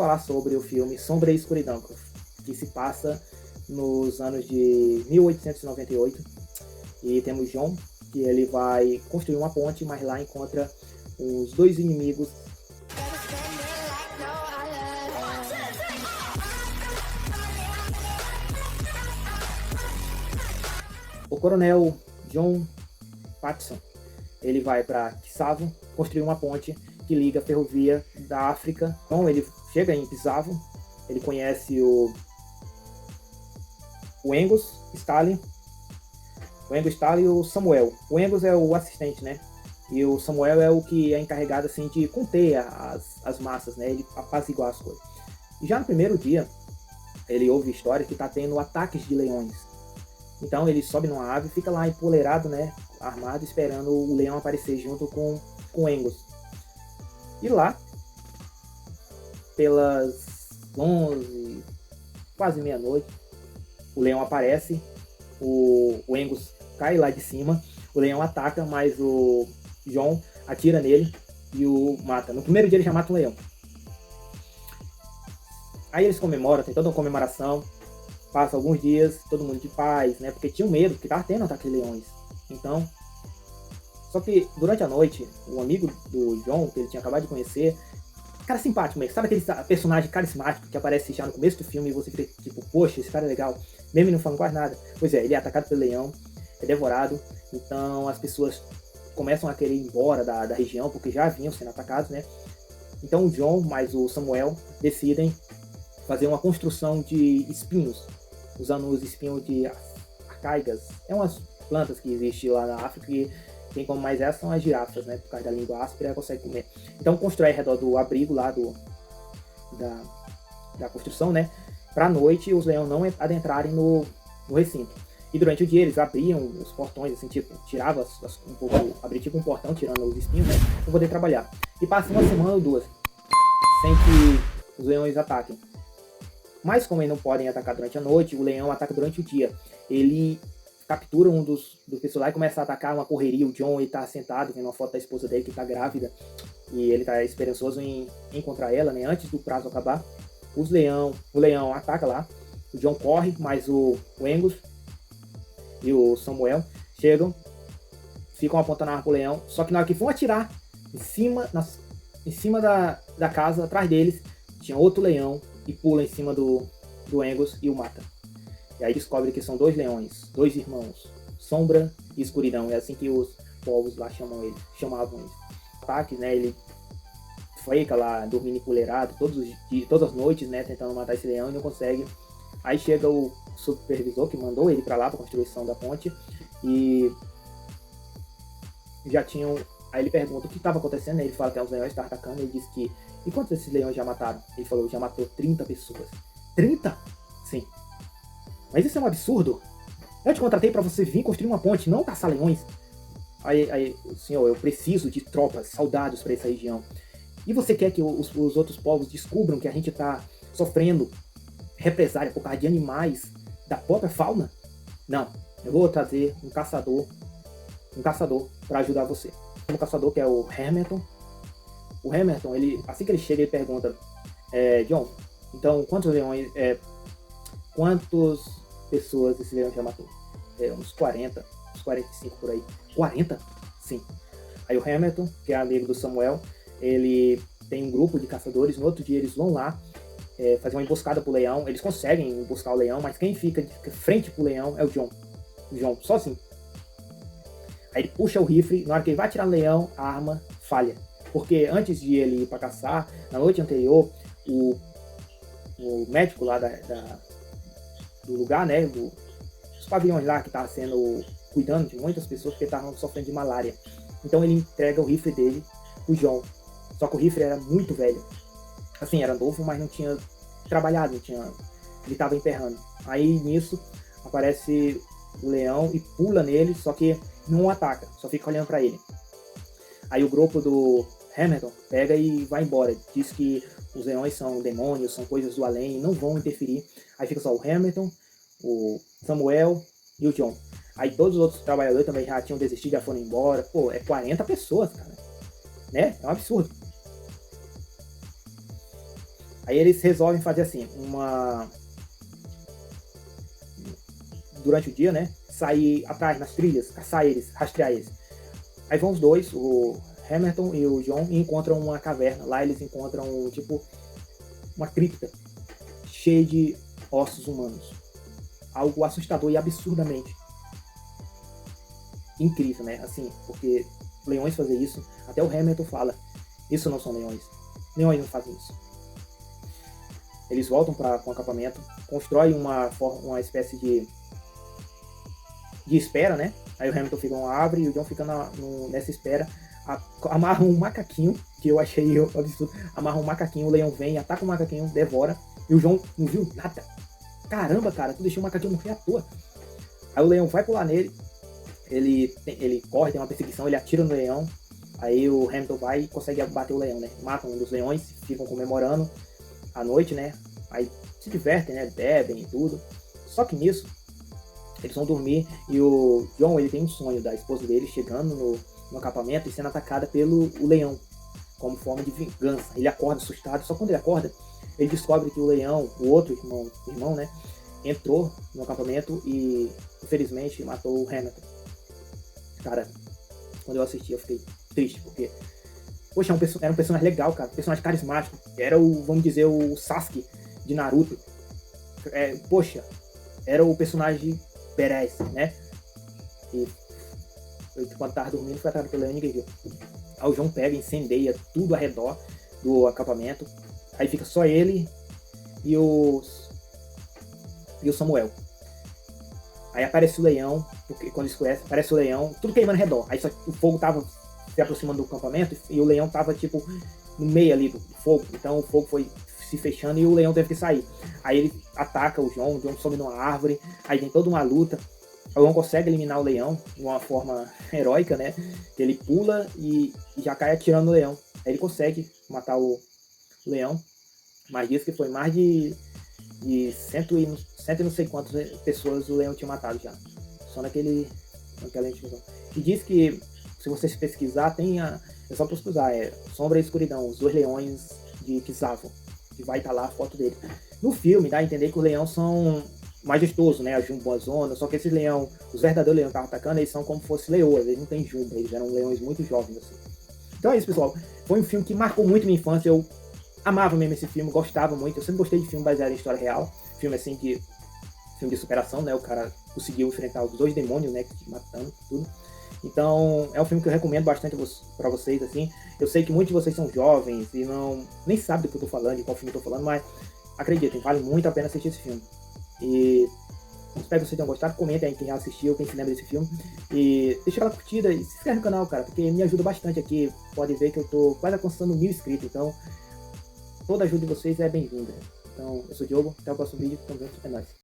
falar sobre o filme Sombra e Escuridão, que se passa nos anos de 1898. E temos John, que ele vai construir uma ponte, mas lá encontra os dois inimigos. O coronel John Patterson, ele vai para Tsavo construir uma ponte que liga a ferrovia da África. Então ele chega em Tsavo, ele conhece o Angus Stalin, e o Samuel. O Angus é o assistente, né? E o Samuel é o que é encarregado assim de conter as massas, né? Ele apaziguar as coisas. E já no primeiro dia, ele ouve história que está tendo ataques de leões. Então ele sobe numa ave e fica lá empoleirado, né? Armado, esperando o leão aparecer junto com o Angus. E lá, pelas 11, quase meia-noite, o leão aparece, o Angus cai lá de cima, o leão ataca, mas o John atira nele e o mata. No primeiro dia ele já mata um leão. Aí eles comemoram, tem toda uma comemoração, passa alguns dias, todo mundo de paz, né? Porque tinha medo, porque tava tendo ataque de leões. Então, só que durante a noite, o amigo do John, que ele tinha acabado de conhecer, cara simpático mesmo, sabe aquele personagem carismático que aparece já no começo do filme e você fica tipo, poxa, esse cara é legal, mesmo não falando quase nada. Pois é, ele é atacado pelo leão, é devorado, então as pessoas começam a querer ir embora da região, porque já vinham sendo atacados, né? Então o John mais o Samuel decidem fazer uma construção de espinhos, usando os espinhos de arcaigas. É umas plantas que existem lá na África e quem come mais essas são as girafas, né? Por causa da língua áspera, consegue comer. Então constrói ao redor do abrigo lá da construção, né? Pra noite os leões não adentrarem no recinto. E durante o dia eles abriam os portões, assim, tipo, tirava um pouco, abria tipo um portão, tirando os espinhos, né? Pra poder trabalhar. E passa uma semana ou duas, sem que os leões ataquem. Mas como eles não podem atacar durante a noite, o leão ataca durante o dia. Ele captura um dos pessoas lá e começa a atacar uma correria. O John, ele tá sentado, vendo uma foto da esposa dele que tá grávida. E ele tá esperançoso em encontrar ela, né? Antes do prazo acabar. O leão ataca lá. O John corre, mas o Angus e o Samuel chegam, ficam apontando a arma pro leão. Só que na hora que vão atirar, em cima da casa, atrás deles, tinha outro leão e pula em cima do Angus e o mata. E aí descobre que são dois leões, dois irmãos, Sombra e Escuridão. É assim que os povos lá chamavam eles. Ataques, né? Ele fica lá dormindo empoleirado todas as noites, né? Tentando matar esse leão e não consegue. Aí chega o supervisor que mandou ele para lá, para a construção da ponte. E já tinham... Aí ele pergunta o que estava acontecendo, né? Ele fala que os leões estavam atacando. Ele diz que... E quantos desses leões já mataram? Ele falou, já matou 30 pessoas. 30? Sim. Mas isso é um absurdo. Eu te contratei para você vir construir uma ponte, não caçar leões. Aí, senhor, eu preciso de tropas, soldados para essa região. E você quer que os outros povos descubram que a gente está sofrendo represália por causa de animais da própria fauna? Não, eu vou trazer um caçador para ajudar você. Um caçador que é o Hamilton. O Hamilton, assim que ele chega, ele pergunta, John, então quantas pessoas esse leão já matou? Uns 40, uns 45 por aí. 40? Sim. Aí o Hamilton, que é amigo do Samuel, ele tem um grupo de caçadores. No outro dia eles vão lá fazer uma emboscada pro leão. Eles conseguem emboscar o leão, mas quem fica de frente pro leão é o John. O John, sozinho. Aí ele puxa o rifle, na hora que ele vai atirar no leão, a arma falha. Porque antes de ele ir para caçar, na noite anterior, o médico lá do lugar, né, dos pavilhões lá que estava cuidando de muitas pessoas que estavam sofrendo de malária. Então ele entrega o rifle dele pro John. Só que o rifle era muito velho. Assim, era novo, mas não tinha trabalhado, ele estava emperrando. Aí nisso aparece o leão e pula nele, só que não o ataca, só fica olhando para ele. Aí o grupo do Hamilton pega e vai embora. Diz que os leões são demônios, são coisas do além, não vão interferir. Aí fica só o Hamilton, o Samuel e o John. Aí todos os outros trabalhadores também já tinham desistido, já foram embora. Pô, é 40 pessoas, cara. Né? É um absurdo. Aí eles resolvem fazer assim, durante o dia, né? Sair atrás nas trilhas, caçar eles, rastrear eles. Aí vão os dois, o Hamilton e o John, e encontram uma caverna. Lá eles encontram, tipo, uma cripta cheia de ossos humanos. Algo assustador e absurdamente incrível, né? Assim, porque leões fazer isso, até o Hamilton fala, isso não são leões. Leões não fazem isso. Eles voltam para o acampamento, constroem uma espécie de espera, né? Aí o Hamilton fica numa árvore e o John fica nessa espera. Amarra um macaquinho, que eu achei absurdo. Amarra um macaquinho, o leão vem, ataca o macaquinho, devora. E o John não viu nada. Caramba, cara, tu deixou o macaquinho morrer à toa. Aí o leão vai pular nele, ele corre, tem uma perseguição, ele atira no leão. Aí o Hamilton vai e consegue bater o leão, né? Matam um dos leões, ficam comemorando à noite, né? Aí se divertem, né? Bebem e tudo. Só que nisso, eles vão dormir e o John, ele tem um sonho da esposa dele chegando no acampamento e sendo atacada pelo leão, como forma de vingança. Ele acorda assustado, só quando ele acorda, ele descobre que o leão, o outro irmão, né, entrou no acampamento e, infelizmente, matou o Hamilton. Cara, quando eu assisti, eu fiquei triste, porque, poxa, era um personagem legal, cara, um personagem carismático. Era vamos dizer, o Sasuke de Naruto. Poxa, era o personagem Perez, né? E quando tava dormindo, foi atacado pelo leão e ninguém viu. Aí o João pega, incendeia tudo ao redor do acampamento. Aí fica só ele e o Samuel. Aí aparece o leão, porque quando escurece, aparece o leão, tudo queimando ao redor. Aí só o fogo tava se aproximando do acampamento e o leão tava tipo no meio ali do fogo. Então o fogo foi se fechando e o leão teve que sair. Aí ele ataca o John sobe numa árvore, aí tem toda uma luta. O John consegue eliminar o leão de uma forma heróica, né? Que ele pula e já cai atirando no leão. Aí ele consegue matar o leão, mas diz que foi mais de cento e não sei quantas pessoas o leão tinha matado já. Só naquela intimidade. E diz que, se você se pesquisar, é só pesquisar, Sombra e Escuridão, os dois leões de Kizawa, que vai estar lá a foto dele. No filme, dá a entender que os leões são majestosos, né, a jumbozona, só que esses leões, os verdadeiros leões que estavam atacando, eles são como se fossem leoas, eles não têm jumbo, eles eram leões muito jovens, assim. Então é isso, pessoal. Foi um filme que marcou muito minha infância, eu amava mesmo esse filme, gostava muito, eu sempre gostei de filme baseado em história real, filme assim filme de superação, né, o cara conseguiu enfrentar os dois demônios, né, matando tudo. Então, é um filme que eu recomendo bastante para vocês, assim. Eu sei que muitos de vocês são jovens e nem sabem do que eu tô falando, de qual filme eu tô falando, mas acreditem, vale muito a pena assistir esse filme. E espero que vocês tenham gostado. Comentem aí quem já assistiu, quem se lembra desse filme. E deixa aquela curtida e se inscreve no canal, cara, porque me ajuda bastante aqui. Pode ver que eu tô quase alcançando 1000 inscritos, então toda ajuda de vocês é bem-vinda. Então, eu sou o Diogo, até o próximo vídeo, tamo junto, é nóis.